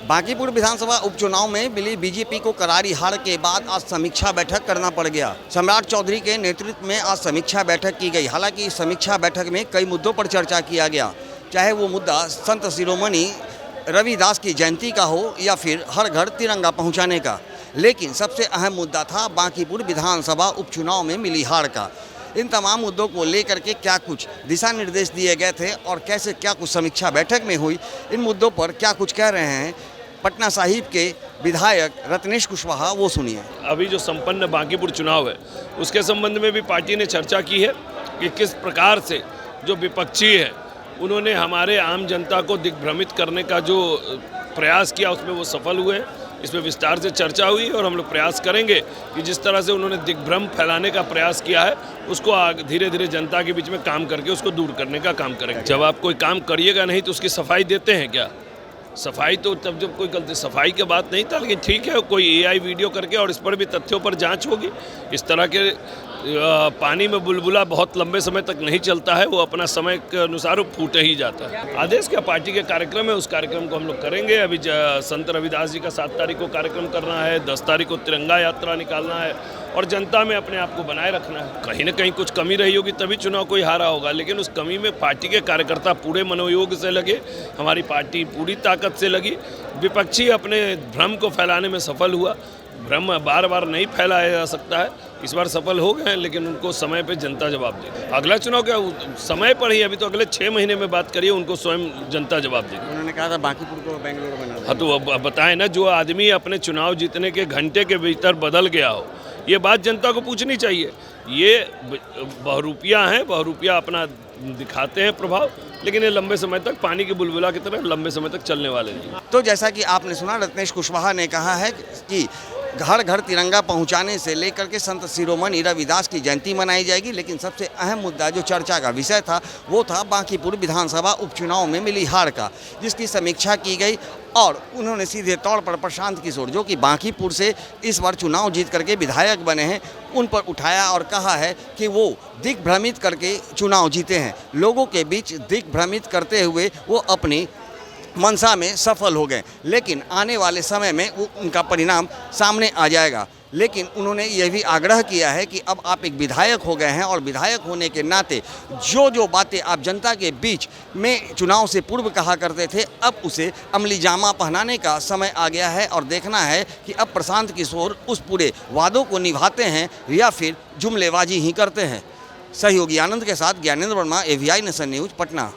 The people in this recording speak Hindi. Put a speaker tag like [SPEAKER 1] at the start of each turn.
[SPEAKER 1] बांकीपुर विधानसभा उपचुनाव में मिली बीजेपी को करारी हार के बाद आज समीक्षा बैठक करना पड़ गया। सम्राट चौधरी के नेतृत्व में आज समीक्षा बैठक की गई। हालांकि इस समीक्षा बैठक में कई मुद्दों पर चर्चा किया गया, चाहे वो मुद्दा संत शिरोमणि रविदास की जयंती का हो या फिर हर घर तिरंगा पहुंचाने का। लेकिन सबसे अहम मुद्दा था बांकीपुर विधानसभा उपचुनाव में मिली हार का। इन तमाम मुद्दों को लेकर के क्या कुछ दिशा निर्देश दिए गए थे और कैसे क्या कुछ समीक्षा बैठक में हुई, इन मुद्दों पर क्या कुछ कह रहे हैं पटना साहिब के विधायक रत्नेश कुशवाहा, वो सुनिए।
[SPEAKER 2] अभी जो संपन्न बांकीपुर चुनाव है उसके संबंध में भी पार्टी ने चर्चा की है कि किस प्रकार से जो विपक्षी है उन्होंने हमारे आम जनता को दिग्भ्रमित करने का जो प्रयास किया उसमें वो सफल हुए हैं। इसमें विस्तार से चर्चा हुई और हम लोग प्रयास करेंगे कि जिस तरह से उन्होंने दिग्भ्रम फैलाने का प्रयास किया है उसको धीरे धीरे जनता के बीच में काम करके उसको दूर करने का काम करेंगे। जब आप कोई काम करिएगा नहीं तो उसकी सफाई देते हैं क्या? सफाई तो तब जब कोई गलती, सफाई की बात नहीं था, लेकिन ठीक है कोई एआई वीडियो करके और इस पर भी तथ्यों पर जांच होगी। इस तरह के पानी में बुलबुला बहुत लंबे समय तक नहीं चलता है, वो अपना समय के अनुसार वो फूटे ही जाता है। आदेश क्या पार्टी के कार्यक्रम है, उस कार्यक्रम को हम लोग करेंगे। अभी संत रविदास जी का 7 तारीख को कार्यक्रम करना है, 10 तारीख को तिरंगा यात्रा निकालना है और जनता में अपने आप को बनाए रखना है। कहीं ना कहीं कुछ कमी रही होगी तभी चुनाव कोई हारा होगा, लेकिन उस कमी में पार्टी के कार्यकर्ता पूरे मनोयोग से लगे, हमारी पार्टी पूरी ताकत से लगी। विपक्षी अपने भ्रम को फैलाने में सफल हुआ। भ्रम बार बार नहीं फैलाया जा सकता है, इस बार सफल हो गए हैं, लेकिन उनको समय पे जनता जवाब देगी। अगला चुनाव क्या समय पर ही, अभी तो अगले 6 महीने में बात करिए, उनको स्वयं जनता जवाब देगी।
[SPEAKER 1] उन्होंने कहा था बांकीपुर को बेंगलुरु बना।
[SPEAKER 2] हाँ तो अब बताएं ना, जो आदमी अपने चुनाव जीतने के घंटे के भीतर बदल गया हो, ये बात जनता को पूछनी चाहिए। ये बहुरूपिया हैं, बहुरूपिया अपना दिखाते हैं प्रभाव, लेकिन ये लंबे समय तक पानी की बुलबुला की तरह लंबे समय तक चलने वाले नहीं।
[SPEAKER 1] तो जैसा कि आपने सुना, रत्नेश कुशवाहा ने कहा है कि घर घर तिरंगा पहुंचाने से लेकर के संत शिरोमणि रविदास की जयंती मनाई जाएगी। लेकिन सबसे अहम मुद्दा जो चर्चा का विषय था वो था बांकीपुर विधानसभा उपचुनाव में मिली हार का, जिसकी समीक्षा की गई। और उन्होंने सीधे तौर पर प्रशांत किशोर, जो कि बांकीपुर से इस बार चुनाव जीत करके विधायक बने हैं, उन पर उठाया और कहा है कि वो दिग्भ्रमित करके चुनाव जीते हैं। लोगों के बीच दिग्भ्रमित करते हुए वो अपनी मंशा में सफल हो गए, लेकिन आने वाले समय में वो उनका परिणाम सामने आ जाएगा। लेकिन उन्होंने ये भी आग्रह किया है कि अब आप एक विधायक हो गए हैं और विधायक होने के नाते जो बातें आप जनता के बीच में चुनाव से पूर्व कहा करते थे, अब उसे अमली जामा पहनाने का समय आ गया है। और देखना है कि अब प्रशांत किशोर उस पूरे वादों को निभाते हैं या फिर जुमलेबाजी ही करते हैं। सहयोगी आनंद के साथ Gyanendra Verma, AVI nation news, Patna.